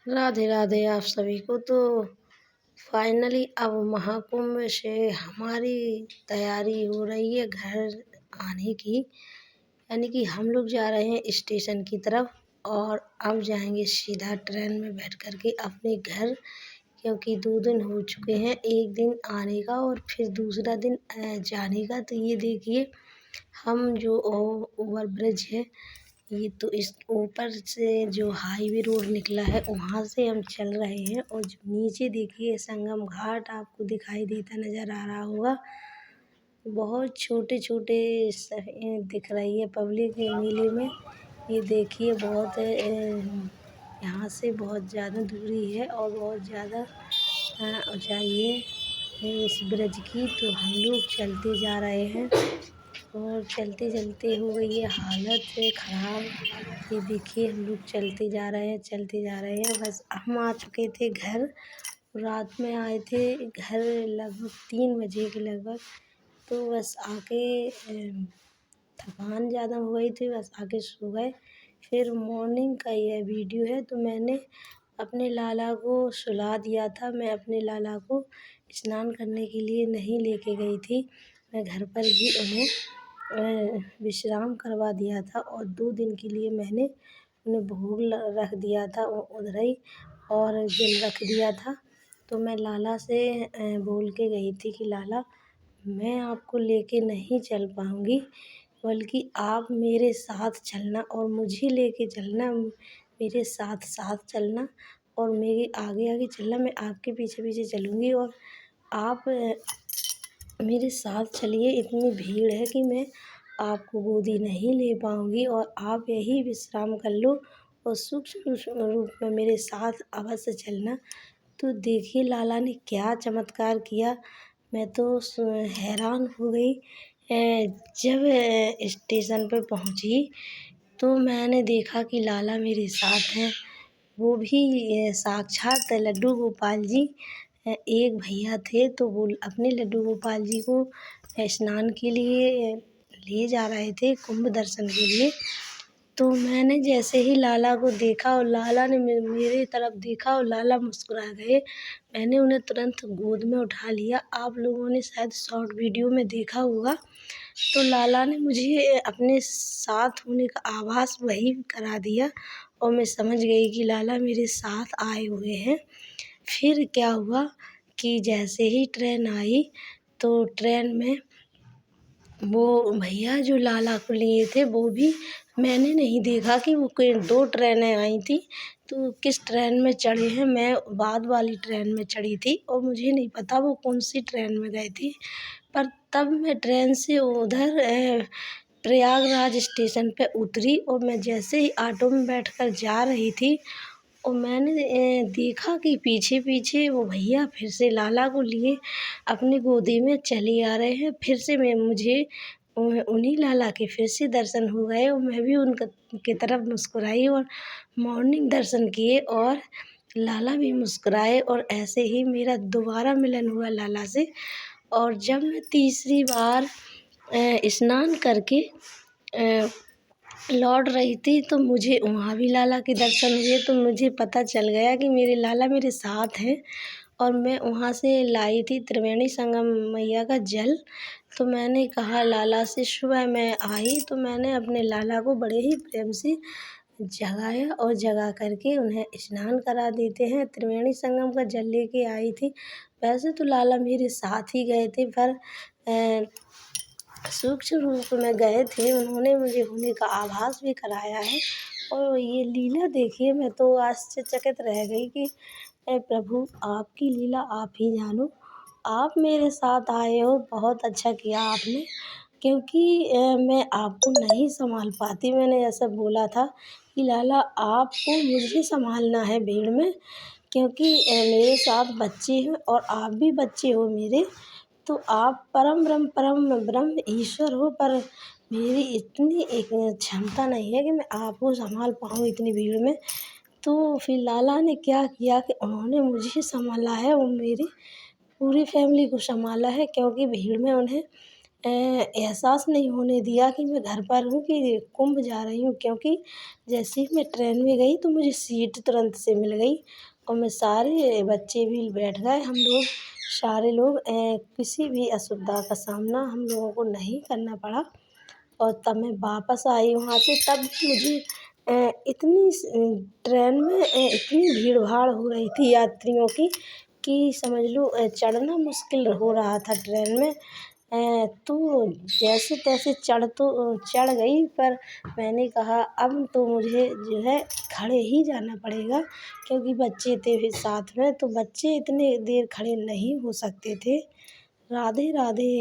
राधे राधे आप सभी को। तो फाइनली अब महाकुंभ से हमारी तैयारी हो रही है घर आने की। यानी कि हम लोग जा रहे हैं स्टेशन की तरफ और अब जाएंगे सीधा ट्रेन में बैठ कर के अपने घर, क्योंकि 2 दिन हो चुके हैं, एक दिन आने का और फिर दूसरा दिन जाने का। तो ये देखिए, हम जो ओवर ब्रिज है, ये तो इस ऊपर से जो हाईवे रोड निकला है वहाँ से हम चल रहे हैं। और जो नीचे देखिए संगम घाट आपको दिखाई देता नज़र आ रहा होगा। बहुत छोटे छोटे दिख रही है पब्लिक मेले में। ये देखिए बहुत यहाँ से बहुत ज़्यादा दूरी है और बहुत ज़्यादा ऊंचाई है इस ब्रिज की। तो हम लोग चलते जा रहे हैं और चलते चलते हो गई है हालत ख़राब। ये देखिए हम लोग चलते जा रहे हैं, चलते जा रहे हैं। बस हम आ चुके थे घर, रात में आए थे घर लगभग 3 बजे के लगभग। तो बस आके थकान ज़्यादा हो गई थी, बस आके सो गए। फिर मॉर्निंग का यह वीडियो है। तो मैंने अपने लाला को सुला दिया था। मैं अपने लाला को स्नान करने के लिए नहीं लेके गई थी, मैं घर पर ही उन्हें विश्राम करवा दिया था। और 2 दिन के लिए मैंने उन्हें भोग रख दिया था उधर ही, और जल रख दिया था। तो मैं लाला से बोल के गई थी कि लाला, मैं आपको लेके नहीं चल पाऊँगी, बल्कि आप मेरे साथ चलना और मुझे लेके चलना, मेरे साथ साथ चलना और मेरे आगे आगे चलना। मैं आपके पीछे पीछे चलूँगी और आप मेरे साथ चलिए। इतनी भीड़ है कि मैं आपको गोदी नहीं ले पाऊँगी और आप यही विश्राम कर लो और सूक्ष्म रूप में मेरे साथ अवश्य चलना। तो देखिए लाला ने क्या चमत्कार किया, मैं तो हैरान हो गई। जब स्टेशन पर पहुँची तो मैंने देखा कि लाला मेरे साथ हैं, वो भी साक्षात लड्डू गोपाल जी। एक भैया थे तो वो अपने लड्डू गोपाल जी को स्नान के लिए ले जा रहे थे, कुंभ दर्शन के लिए। तो मैंने जैसे ही लाला को देखा और लाला ने मेरे तरफ देखा और लाला मुस्कुरा गए, मैंने उन्हें तुरंत गोद में उठा लिया। आप लोगों ने शायद शॉर्ट वीडियो में देखा होगा। तो लाला ने मुझे अपने साथ होने का आभास वही करा दिया और मैं समझ गई कि लाला मेरे साथ आए हुए हैं। फिर क्या हुआ कि जैसे ही ट्रेन आई तो ट्रेन में वो भैया जो लाला को लिए थे वो भी, मैंने नहीं देखा कि वो कोई 2 ट्रेनें आई थी। तो किस ट्रेन में चढ़े हैं, मैं बाद वाली ट्रेन में चढ़ी थी और मुझे नहीं पता वो कौन सी ट्रेन में गए थे। पर तब मैं ट्रेन से उधर प्रयागराज स्टेशन पे उतरी और मैं जैसे ही ऑटो में बैठकर जा रही थी और मैंने देखा कि पीछे पीछे वो भैया फिर से लाला को लिए अपनी गोदी में चले आ रहे हैं। फिर से मुझे उन्हीं लाला के फिर से दर्शन हो गए और मैं भी उनकी तरफ मुस्कुराई और मॉर्निंग दर्शन किए और लाला भी मुस्कुराए और ऐसे ही मेरा दोबारा मिलन हुआ लाला से। और जब मैं तीसरी बार स्नान करके लौट रही थी तो मुझे वहाँ भी लाला के दर्शन हुए। तो मुझे पता चल गया कि मेरे लाला मेरे साथ हैं। और मैं वहाँ से लाई थी त्रिवेणी संगम मैया का जल। तो मैंने कहा लाला से, सुबह मैं आई तो मैंने अपने लाला को बड़े ही प्रेम से जगाया और जगा करके उन्हें स्नान करा देते हैं। त्रिवेणी संगम का जल लेके आई थी। वैसे तो लाला मेरे साथ ही गए थे, पर सूक्ष्म रूप में गए थे, उन्होंने मुझे होने का आभास भी कराया है। और ये लीला देखिए, मैं तो आश्चर्यचकित रह गई कि प्रभु आपकी लीला आप ही जानो। आप मेरे साथ आए हो, बहुत अच्छा किया आपने, क्योंकि मैं आपको नहीं संभाल पाती। मैंने ऐसा बोला था कि लाला आपको मुझे संभालना है भीड़ में, क्योंकि मेरे साथ बच्चे हैं और आप भी बच्चे हो मेरे। तो आप परम ब्रह्म ईश्वर हो, पर मेरी इतनी एक क्षमता नहीं है कि मैं आपको संभाल पाऊँ इतनी भीड़ में। तो फिर लाला ने क्या किया कि उन्होंने मुझे संभाला है और मेरी पूरी फैमिली को संभाला है, क्योंकि भीड़ में उन्हें एहसास नहीं होने दिया कि मैं घर पर हूँ कि कुंभ जा रही हूँ, क्योंकि जैसे ही मैं ट्रेन में गई तो मुझे सीट तुरंत से मिल गई और मैं सारे बच्चे भी बैठ गए। हम लोग सारे लोग किसी भी असुविधा का सामना हम लोगों को नहीं करना पड़ा। और तब मैं वापस आई वहाँ से, तब मुझे ट्रेन में इतनी भीड़-भाड़ हो रही थी यात्रियों की कि समझ लो चढ़ना मुश्किल हो रहा था ट्रेन में। तो जैसे-तैसे चढ़ गई, पर मैंने कहा अब तो मुझे जो है खड़े ही जाना पड़ेगा, क्योंकि बच्चे थे फिर साथ में, तो बच्चे इतने देर खड़े नहीं हो सकते थे। राधे राधे।